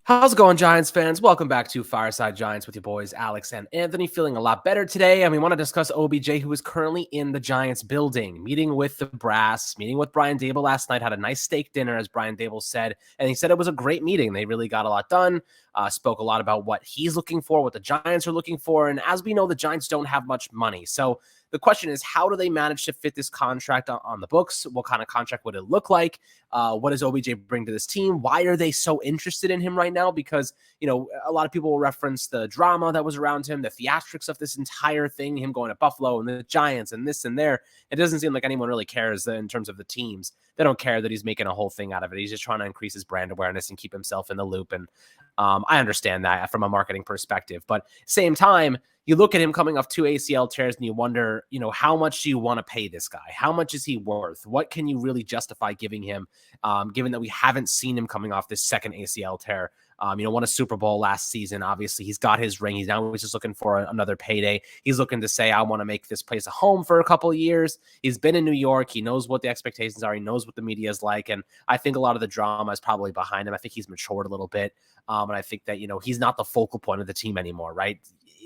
How's it going, Giants fans? Welcome back to Fireside Giants with your boys, Alex and Anthony. Feeling a lot better today, and we want to discuss OBJ, who is currently in the Giants building, meeting with the brass, meeting with Brian Daboll last night, had a nice steak dinner, as Brian Daboll said, and he said it was a great meeting. They really got a lot done, spoke a lot about what he's looking for, what the Giants are looking for, and as we know, the Giants don't have much money, so the question is, how do they manage to fit this contract on the books? What kind of contract would it look like? What does OBJ bring to this team? Why are they so interested in him right now? Because, a lot of people will reference the drama that was around him, the theatrics of this entire thing, him going to Buffalo and the Giants and this and there. It doesn't seem like anyone really cares in terms of the teams. They don't care that he's making a whole thing out of it. He's just trying to increase his brand awareness and keep himself in the loop. And I understand that from a marketing perspective. But same time, you look at him coming off 2 ACL tears and you wonder, how much do you want to pay this guy? How much is he worth? What can you really justify giving him, given that we haven't seen him coming off this second ACL tear? Won a Super Bowl last season. Obviously, he's got his ring. He's just looking for another payday. He's looking to say, I want to make this place a home for a couple of years. He's been in New York. He knows what the expectations are. He knows what the media is like. And I think a lot of the drama is probably behind him. I think he's matured a little bit. And I think that, he's not the focal point of the team anymore, right?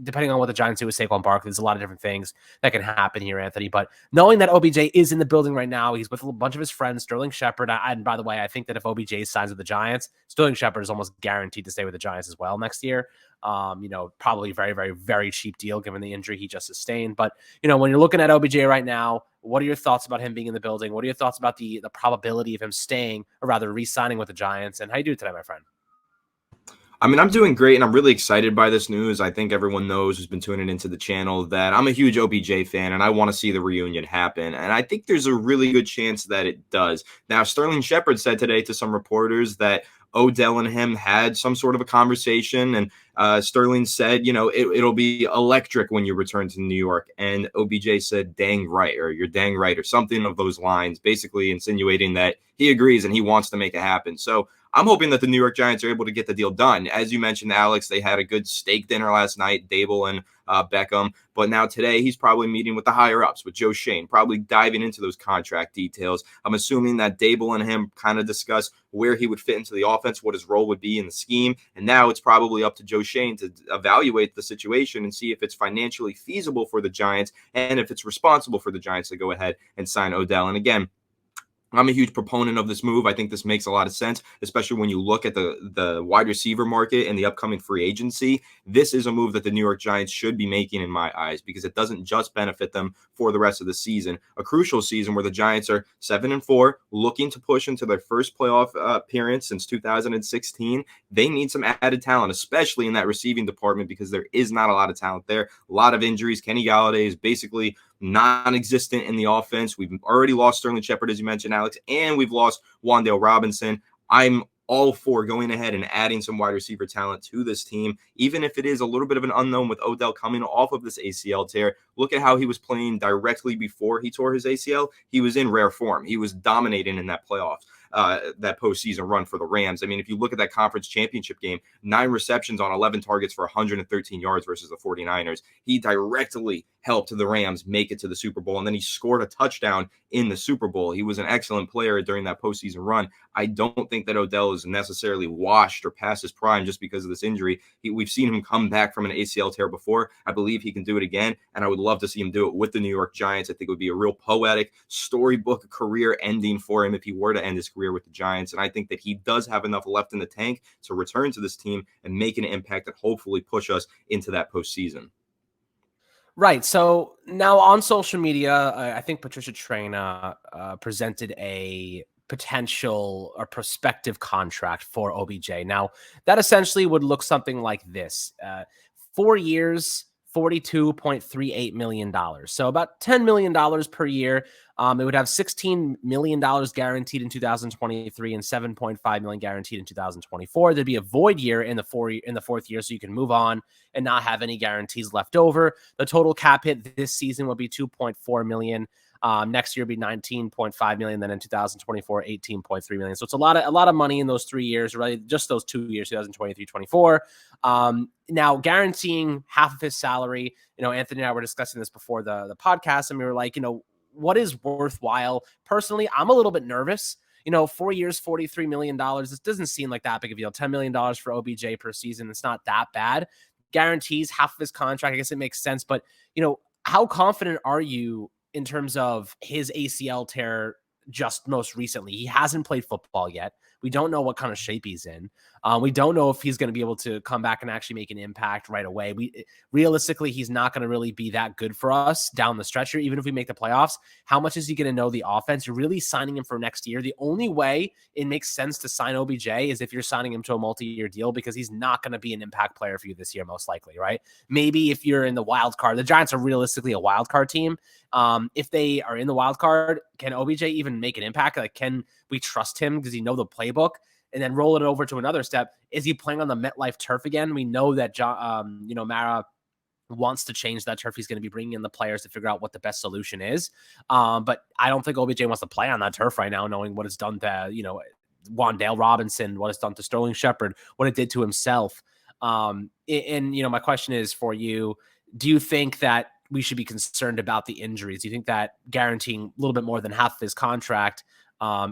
Depending on what the Giants do with Saquon Barkley, there's a lot of different things that can happen here, Anthony. But knowing that OBJ is in the building right now, he's with a bunch of his friends, Sterling Shepard. And by the way, I think that if OBJ signs with the Giants, Sterling Shepard is almost guaranteed to stay with the Giants as well next year. Probably very, very, very cheap deal given the injury he just sustained. But, when you're looking at OBJ right now, what are your thoughts about him being in the building? What are your thoughts about the probability of him staying or rather re-signing with the Giants? And how you do today, my friend? I'm doing great, and I'm really excited by this news. I think everyone knows who's been tuning into the channel that I'm a huge OBJ fan, and I want to see the reunion happen. And I think there's a really good chance that it does. Now, Sterling Shepard said today to some reporters that Odell and him had some sort of a conversation, and Sterling said, it'll be electric when you return to New York. And OBJ said, dang right, or you're dang right, or something of those lines, basically insinuating that he agrees and he wants to make it happen. So I'm hoping that the New York Giants are able to get the deal done. As you mentioned, Alex, they had a good steak dinner last night, Daboll and Beckham. But now today he's probably meeting with the higher-ups, with Joe Schoen, probably diving into those contract details. I'm assuming that Daboll and him kind of discuss where he would fit into the offense, what his role would be in the scheme. And now it's probably up to Joe Schoen to evaluate the situation and see if it's financially feasible for the Giants and if it's responsible for the Giants to go ahead and sign Odell. And again, I'm a huge proponent of this move. I think this makes a lot of sense, especially when you look at the wide receiver market and the upcoming free agency. This is a move that the New York Giants should be making in my eyes, because it doesn't just benefit them for the rest of the season, a crucial season where the Giants are 7-4, looking to push into their first playoff appearance since 2016. They need some added talent, especially in that receiving department, because there is not a lot of talent there. A lot of injuries. Kenny Galladay is basically non-existent in the offense. We've already lost Sterling Shepard, as you mentioned, Alex, and we've lost Wan'Dale Robinson. I'm all for going ahead and adding some wide receiver talent to this team, even if it is a little bit of an unknown with Odell coming off of this ACL tear. Look at how he was playing directly before he tore his ACL. He was in rare form. He was dominating in that playoffs. That postseason run for the Rams. I mean, if you look at that conference championship game, 9 receptions on 11 targets for 113 yards versus the 49ers. He directly helped the Rams make it to the Super Bowl, and then he scored a touchdown in the Super Bowl. He was an excellent player during that postseason run. I don't think that Odell is necessarily washed or past his prime just because of this injury. We've seen him come back from an ACL tear before. I believe he can do it again, and I would love to see him do it with the New York Giants. I think it would be a real poetic storybook career ending for him if he were to end his career with the Giants. And I think that he does have enough left in the tank to return to this team and make an impact that hopefully push us into that postseason. Right. So now on social media, I think Patricia Traina presented a potential or prospective contract for OBJ. Now, that essentially would look something like this. 4 years, $42.38 million. So about $10 million per year. It would have $16 million guaranteed in 2023 and $7.5 million guaranteed in 2024. There'd be a void year in the fourth year, so you can move on and not have any guarantees left over. The total cap hit this season would be $2.4 million. Next year would be $19.5 million. Then in 2024, $18.3 million. So it's a lot of money in those 3 years, right? Just those 2 years, 2023, 24. Now guaranteeing half of his salary, Anthony and I were discussing this before the podcast, and we were like, what is worthwhile? Personally, I'm a little bit nervous. 4 years, $43 million. This doesn't seem like that big of a deal. $10 million for OBJ per season. It's not that bad. Guarantees half of his contract. I guess it makes sense. But, how confident are you in terms of his ACL tear just most recently? He hasn't played football yet. We don't know what kind of shape he's in. We don't know if he's going to be able to come back and actually make an impact right away. Realistically, he's not going to really be that good for us down the stretch here, even if we make the playoffs. How much is he going to know the offense? You're really signing him for next year. The only way it makes sense to sign OBJ is if you're signing him to a multi-year deal, because he's not going to be an impact player for you this year, most likely, right? Maybe if you're in the wild card, the Giants are realistically a wild card team. If they are in the wild card, can OBJ even make an impact? Like, can we trust him? Does he know the playbook? And then roll it over to another step. Is he playing on the MetLife turf again? We know that Mara wants to change that turf. He's going to be bringing in the players to figure out what the best solution is. But I don't think OBJ wants to play on that turf right now, knowing what it's done to, Wan'Dale Robinson, what it's done to Sterling Shepard, what it did to himself. And my question is for you, do you think that we should be concerned about the injuries? Do you think that guaranteeing a little bit more than half of his contract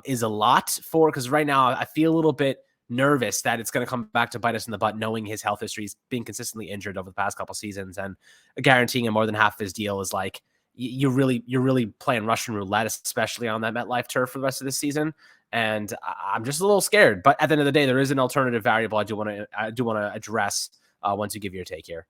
is a lot because right now I feel a little bit nervous that it's going to come back to bite us in the butt, knowing his health history is being consistently injured over the past couple seasons, and guaranteeing him more than half of his deal is like, you're really playing Russian roulette, especially on that MetLife turf for the rest of this season. And I'm just a little scared, but at the end of the day, there is an alternative variable I do want to address once you give your take here.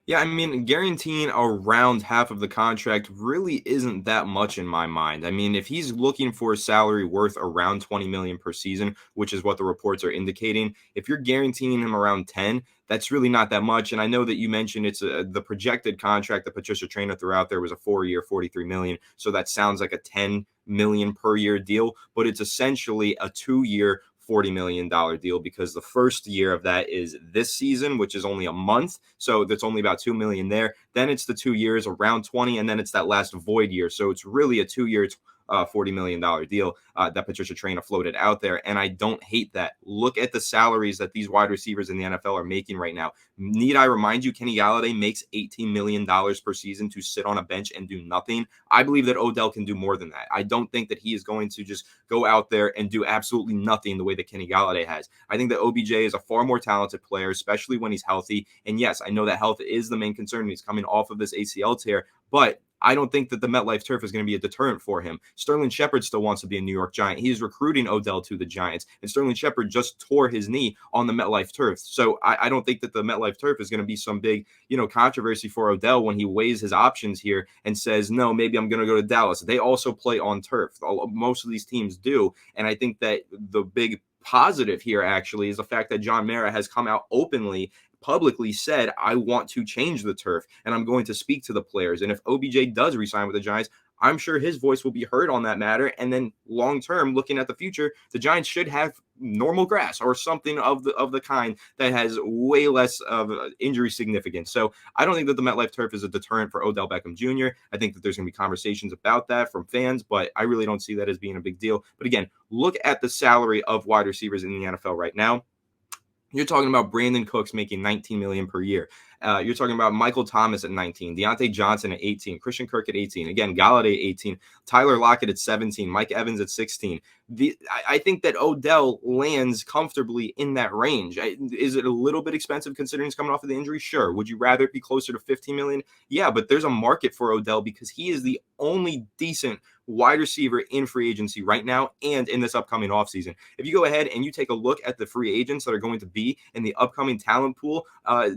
Yeah, I mean, guaranteeing around half of the contract really isn't that much in my mind. I mean, if he's looking for a salary worth around 20 million per season, which is what the reports are indicating, if you're guaranteeing him around 10, that's really not that much. And I know that you mentioned it's the projected contract that Patricia Traynor threw out there was a 4-year, 43 million. So that sounds like a 10 million per year deal, but it's essentially a 2-year, $40 million deal, because the first year of that is this season, which is only a month. So that's only about 2 million there. Then it's the 2 years around 20. And then it's that last void year. So it's really a 2-year, $40 million deal that Patricia Traynor floated out there. And I don't hate that. Look at the salaries that these wide receivers in the NFL are making right now. Need I remind you, Kenny Galladay makes $18 million per season to sit on a bench and do nothing. I believe that Odell can do more than that. I don't think that he is going to just go out there and do absolutely nothing the way that Kenny Galladay has. I think that OBJ is a far more talented player, especially when he's healthy. And yes, I know that health is the main concern. He's coming off of this ACL tear, but I don't think that the MetLife turf is going to be a deterrent for him. Sterling Shepard still wants to be a New York Giant. He is recruiting Odell to the Giants, and Sterling Shepard just tore his knee on the MetLife turf. So I don't think that the MetLife turf is going to be some big, controversy for Odell when he weighs his options here and says, no, maybe I'm going to go to Dallas. They also play on turf. Most of these teams do. And I think that the big positive here actually is the fact that John Mara has come out openly, publicly said, I want to change the turf and I'm going to speak to the players. And if OBJ does resign with the Giants, I'm sure his voice will be heard on that matter. And then long term, looking at the future, the Giants should have normal grass or something of the kind that has way less of injury significance. So I don't think that the MetLife turf is a deterrent for Odell Beckham Jr. I think that there's going to be conversations about that from fans, but I really don't see that as being a big deal. But again, look at the salary of wide receivers in the NFL right now. You're talking about Brandon Cooks making $19 million per year. You're talking about Michael Thomas at 19, Deontay Johnson at 18, Christian Kirk at 18, again, Galladay 18, Tyler Lockett at 17, Mike Evans at 16. I think that Odell lands comfortably in that range. Is it a little bit expensive considering he's coming off of the injury? Sure. Would you rather it be closer to 15 million? Yeah, but there's a market for Odell because he is the only decent wide receiver in free agency right now and in this upcoming offseason. If you go ahead and you take a look at the free agents that are going to be in the upcoming talent pool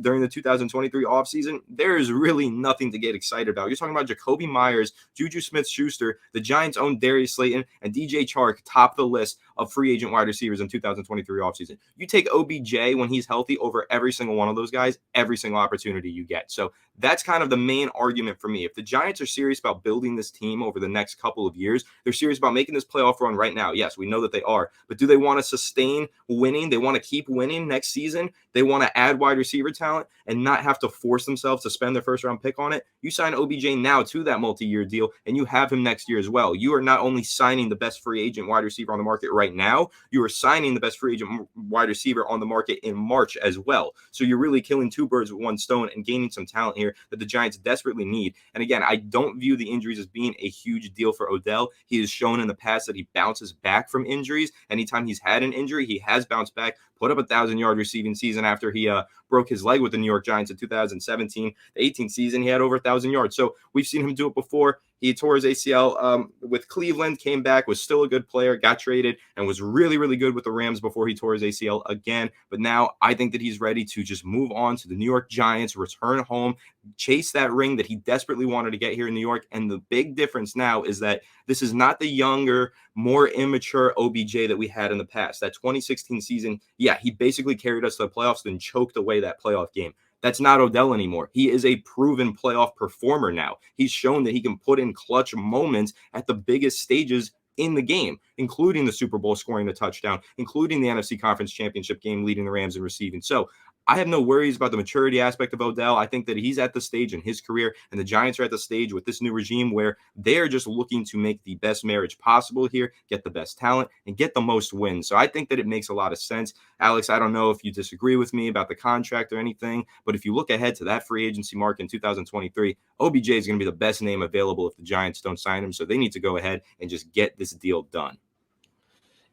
during the 2023 offseason, there is really nothing to get excited about. You're talking about Jacoby Myers, Juju Smith-Schuster, the Giants' own Darius Slayton, and DJ Chark top the list of free agent wide receivers in 2023 offseason. You take OBJ when he's healthy over every single one of those guys, every single opportunity you get. So that's kind of the main argument for me. If the Giants are serious about building this team over the next couple of years, they're serious about making this playoff run right now. Yes, we know that they are. But do they want to sustain winning? They want to keep winning next season? They want to add wide receiver talent and not have to force themselves to spend their first round pick on it? You sign OBJ now to that multi-year deal, and you have him next year as well. You are not only signing the best free agent wide receiver on the market right now, you are signing the best free agent wide receiver on the market in March as well. So you're really killing two birds with one stone and gaining some talent here here that the Giants desperately need. And again, I don't view the injuries as being a huge deal for Odell. He has shown in the past that he bounces back from injuries. Anytime he's had an injury, he has bounced back, put up a 1,000-yard receiving season after he broke his leg with the New York Giants in 2017. The 18th season, he had over 1,000 yards. So we've seen him do it before. He tore his ACL with Cleveland, came back, was still a good player, got traded, and was really, really good with the Rams before he tore his ACL again. But now I think that he's ready to just move on to the New York Giants, return home, chase that ring that he desperately wanted to get here in New York. And the big difference now is that this is not the younger, more immature OBJ that we had in the past. That 2016 season, yeah, he basically carried us to the playoffs and choked away that playoff game. That's not Odell anymore. He is a proven playoff performer now. He's shown that he can put in clutch moments at the biggest stages in the game, including the Super Bowl scoring the touchdown, including the NFC Conference Championship game leading the Rams in receiving. So I have no worries about the maturity aspect of Odell. I think that he's at the stage in his career, and the Giants are at the stage with this new regime where they're just looking to make the best marriage possible here, get the best talent, and get the most wins. So I think that it makes a lot of sense. Alex, I don't know if you disagree with me about the contract or anything, but if you look ahead to that free agency mark in 2023, OBJ is going to be the best name available if the Giants don't sign him. So they need to go ahead and just get this deal done.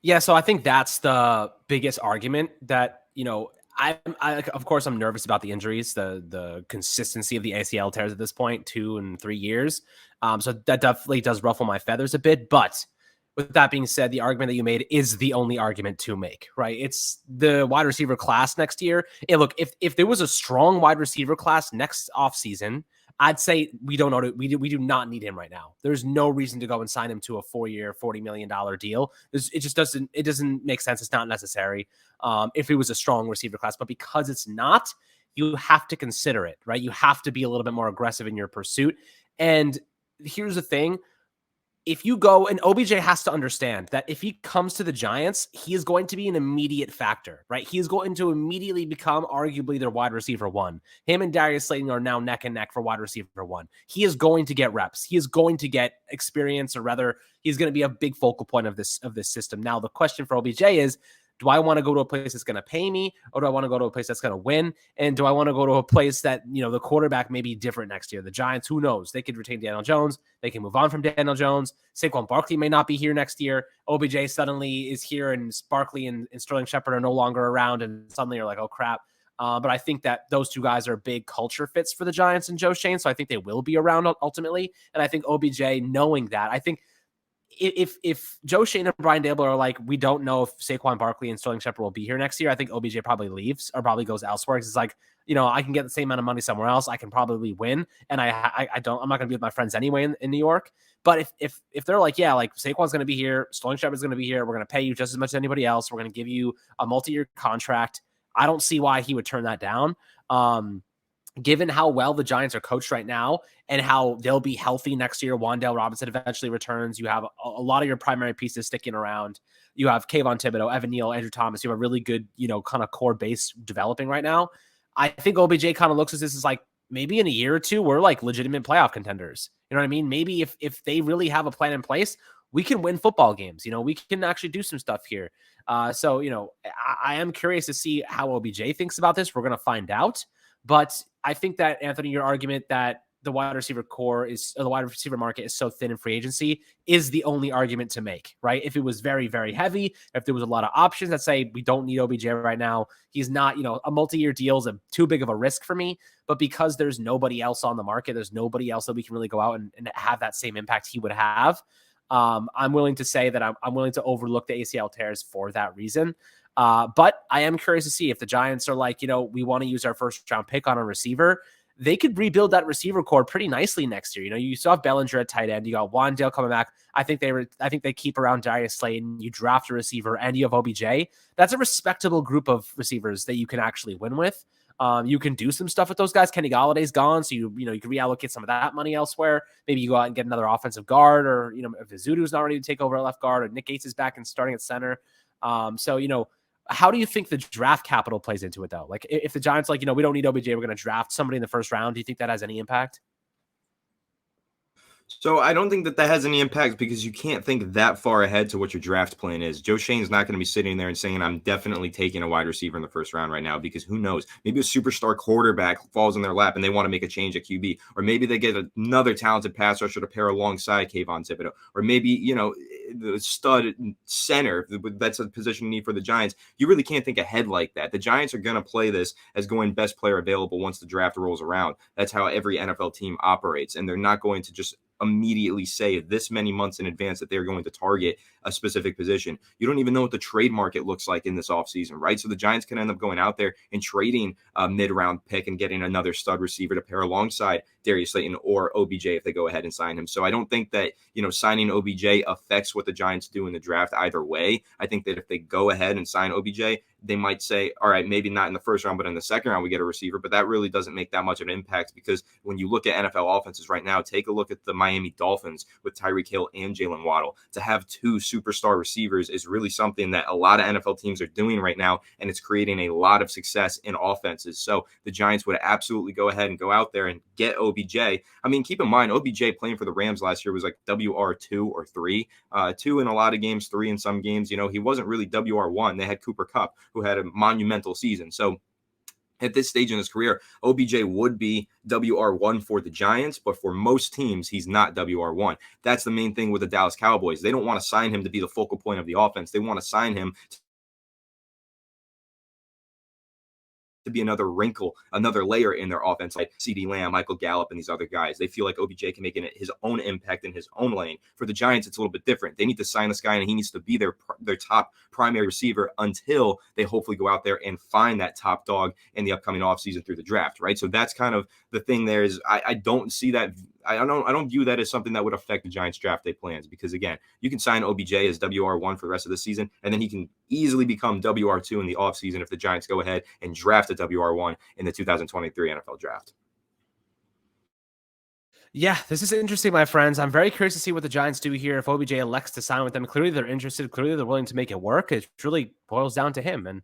Yeah, so I think that's the biggest argument that, I of course I'm nervous about the injuries, the consistency of the ACL tears at this point, 2 and 3 years. So that definitely does ruffle my feathers a bit. But with that being said, the argument that you made is the only argument to make, right? It's the wide receiver class next year. And look, if there was a strong wide receiver class next offseason, I'd say we don't know. We do not need him right now. There's no reason to go and sign him to a 4-year, $40 million deal. It just doesn't make sense. It's not necessary if it was a strong receiver class. But because it's not, you have to consider it, right? You have to be a little bit more aggressive in your pursuit. And here's the thing. If you go, and OBJ has to understand that if he comes to the Giants, he is going to be an immediate factor, right? He is going to immediately become arguably their wide receiver one. Him and Darius Slayton are now neck and neck for wide receiver one. He is going to get reps. He is going to get experience, or rather, he's going to be a big focal point of this system. Now, the question for OBJ is, do I want to go to a place that's going to pay me, or do I want to go to a place that's going to win? And do I want to go to a place that, the quarterback may be different next year? The Giants, who knows? They could retain Daniel Jones. They can move on from Daniel Jones. Saquon Barkley may not be here next year. OBJ suddenly is here, and Barkley and Sterling Shepard are no longer around, and suddenly you're like, oh, crap. But I think that those two guys are big culture fits for the Giants and Joe Shane, so I think they will be around ultimately. And I think OBJ, knowing that, I think if Joe Shane and Brian Daboll are like, we don't know if Saquon Barkley and Sterling Shepard will be here next year, I think OBJ probably leaves or probably goes elsewhere, because it's like, I can get the same amount of money somewhere else. I can probably win, and I'm not going to be with my friends anyway in New York. But if they're like, yeah, like Saquon's going to be here, Sterling Shepard's going to be here, we're going to pay you just as much as anybody else, we're going to give you a multi-year contract, I don't see why he would turn that down. Given how well the Giants are coached right now and how they'll be healthy next year, Wan'Dale Robinson eventually returns. You have a lot of your primary pieces sticking around. You have Kayvon Thibodeau, Evan Neal, Andrew Thomas. You have a really good, kind of core base developing right now. I think OBJ kind of looks at this as like, maybe in a year or two, we're like legitimate playoff contenders. You know what I mean? Maybe if they really have a plan in place, we can win football games. We can actually do some stuff here. So, I am curious to see how OBJ thinks about this. We're going to find out. But I think that, Anthony, your argument that the wide receiver the wide receiver market is so thin in free agency is the only argument to make, right? If it was very, very heavy, if there was a lot of options that say we don't need OBJ right now, he's not, a multi-year deal is too big of a risk for me. But because there's nobody else on the market, there's nobody else that we can really go out and have that same impact he would have. I'm willing to say that I'm willing to overlook the ACL tears for that reason. But I am curious to see if the Giants are like, we want to use our first round pick on a receiver. They could rebuild that receiver core pretty nicely next year. You still have Bellinger at tight end. You got Wan'Dale coming back. I think they keep around Darius Slayton. You draft a receiver and you have OBJ. That's a respectable group of receivers that you can actually win with. You can do some stuff with those guys. Kenny Galladay's gone, so you can reallocate some of that money elsewhere. Maybe you go out and get another offensive guard, or if Zudu's not ready to take over at left guard, or Nick Gates is back and starting at center. How do you think the draft capital plays into it, though? Like, if the Giants, we don't need OBJ, we're going to draft somebody in the first round. Do you think that has any impact? So I don't think that that has any impact because you can't think that far ahead to what your draft plan is. Joe Shane's not going to be sitting there and saying, I'm definitely taking a wide receiver in the first round right now, because who knows? Maybe a superstar quarterback falls in their lap and they want to make a change at QB. Or maybe they get another talented pass rusher to pair alongside Kayvon Thibodeau. Or maybe, the stud center, that's a position need for the Giants. You really can't think ahead like that. The Giants are going to play this as going best player available once the draft rolls around. That's how every NFL team operates. And they're not going to just immediately say this many months in advance that they're going to target a specific position. You don't even know what the trade market looks like in this offseason, right? So the Giants can end up going out there and trading a mid-round pick and getting another stud receiver to pair alongside Darius Slayton or OBJ if they go ahead and sign him. So I don't think that, signing OBJ affects what the Giants do in the draft either way. I think that if they go ahead and sign OBJ, they might say, all right, maybe not in the first round, but in the second round, we get a receiver. But that really doesn't make that much of an impact, because when you look at NFL offenses right now, take a look at the Miami Dolphins with Tyreek Hill and Jalen Waddle. To have two superstar receivers is really something that a lot of NFL teams are doing right now, and it's creating a lot of success in offenses. So the Giants would absolutely go ahead and go out there and get OBJ. I mean, keep in mind, OBJ playing for the Rams last year was like WR2 or 3, 2 in a lot of games, 3 in some games. He wasn't really WR1. They had Cooper Kupp, who had a monumental season. So at this stage in his career, OBJ would be WR1 for the Giants, but for most teams, he's not WR1. That's the main thing with the Dallas Cowboys. They don't want to sign him to be the focal point of the offense. They want to sign him to be another wrinkle, another layer in their offense, like CeeDee Lamb, Michael Gallup, and these other guys. They feel like OBJ can make his own impact in his own lane. For the Giants, it's a little bit different. They need to sign this guy, and he needs to be their top primary receiver until they hopefully go out there and find that top dog in the upcoming offseason through the draft, right? So that's kind of the thing there is I don't see that. I don't view that as something that would affect the Giants draft day plans, because again, you can sign OBJ as WR1 for the rest of the season, and then he can easily become WR2 in the offseason if the Giants go ahead and draft a WR1 in the 2023 NFL draft. Yeah, this is interesting, my friends. I'm very curious to see what the Giants do here if OBJ elects to sign with them. Clearly, they're interested. Clearly, they're willing to make it work. It really boils down to him. And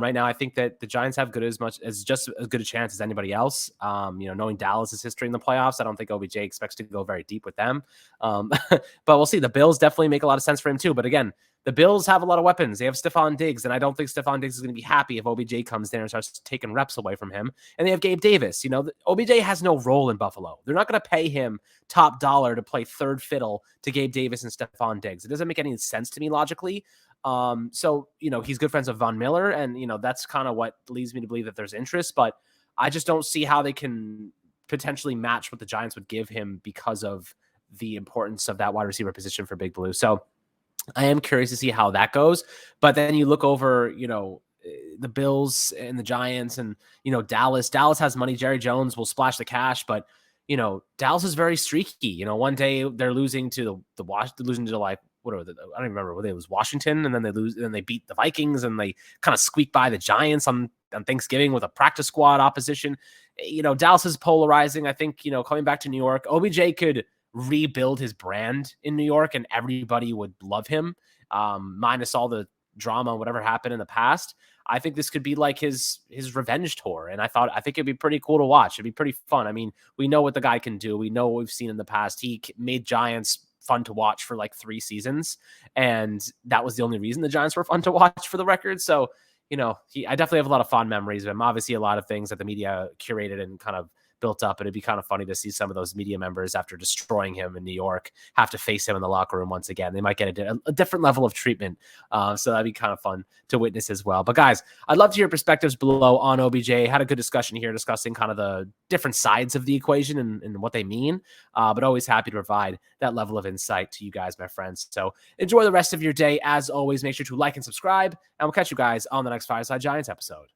right now, I think that the Giants have just as good a chance as anybody else. Knowing Dallas's history in the playoffs, I don't think OBJ expects to go very deep with them. But we'll see. The Bills definitely make a lot of sense for him too. But again, the Bills have a lot of weapons. They have Stephon Diggs, and I don't think Stephon Diggs is going to be happy if OBJ comes there and starts taking reps away from him. And they have Gabe Davis. OBJ has no role in Buffalo. They're not going to pay him top dollar to play third fiddle to Gabe Davis and Stephon Diggs. It doesn't make any sense to me logically. So he's good friends with Von Miller, and that's kind of what leads me to believe that there's interest, but I just don't see how they can potentially match what the Giants would give him because of the importance of that wide receiver position for Big Blue. So I am curious to see how that goes. But then you look over, the Bills and the Giants and, Dallas. Dallas has money. Jerry Jones will splash the cash, but, Dallas is very streaky. One day they're losing to losing to like, I don't even remember whether it was Washington, and then they lose, and then they beat the Vikings, and they kind of squeak by the Giants on Thanksgiving with a practice squad opposition. Dallas is polarizing. I think, coming back to New York, OBJ could rebuild his brand in New York and everybody would love him, minus all the drama, whatever happened in the past. I think this could be like his revenge tour. And I think it'd be pretty cool to watch. It'd be pretty fun. I mean, we know what the guy can do. We know what we've seen in the past. He made Giants fun to watch for like 3 seasons. And that was the only reason the Giants were fun to watch, for the record. So, I definitely have a lot of fond memories of him. Obviously, a lot of things that the media curated and kind of built up, and it'd be kind of funny to see some of those media members, after destroying him in New York, have to face him in the locker room once again. They might get a different level of treatment. So that'd be kind of fun to witness as well. But guys, I'd love to hear your perspectives below on OBJ. Had a good discussion here discussing kind of the different sides of the equation and what they mean. But always happy to provide that level of insight to you guys, my friends. So enjoy the rest of your day. As always, make sure to like and subscribe, and we'll catch you guys on the next Fireside Giants episode.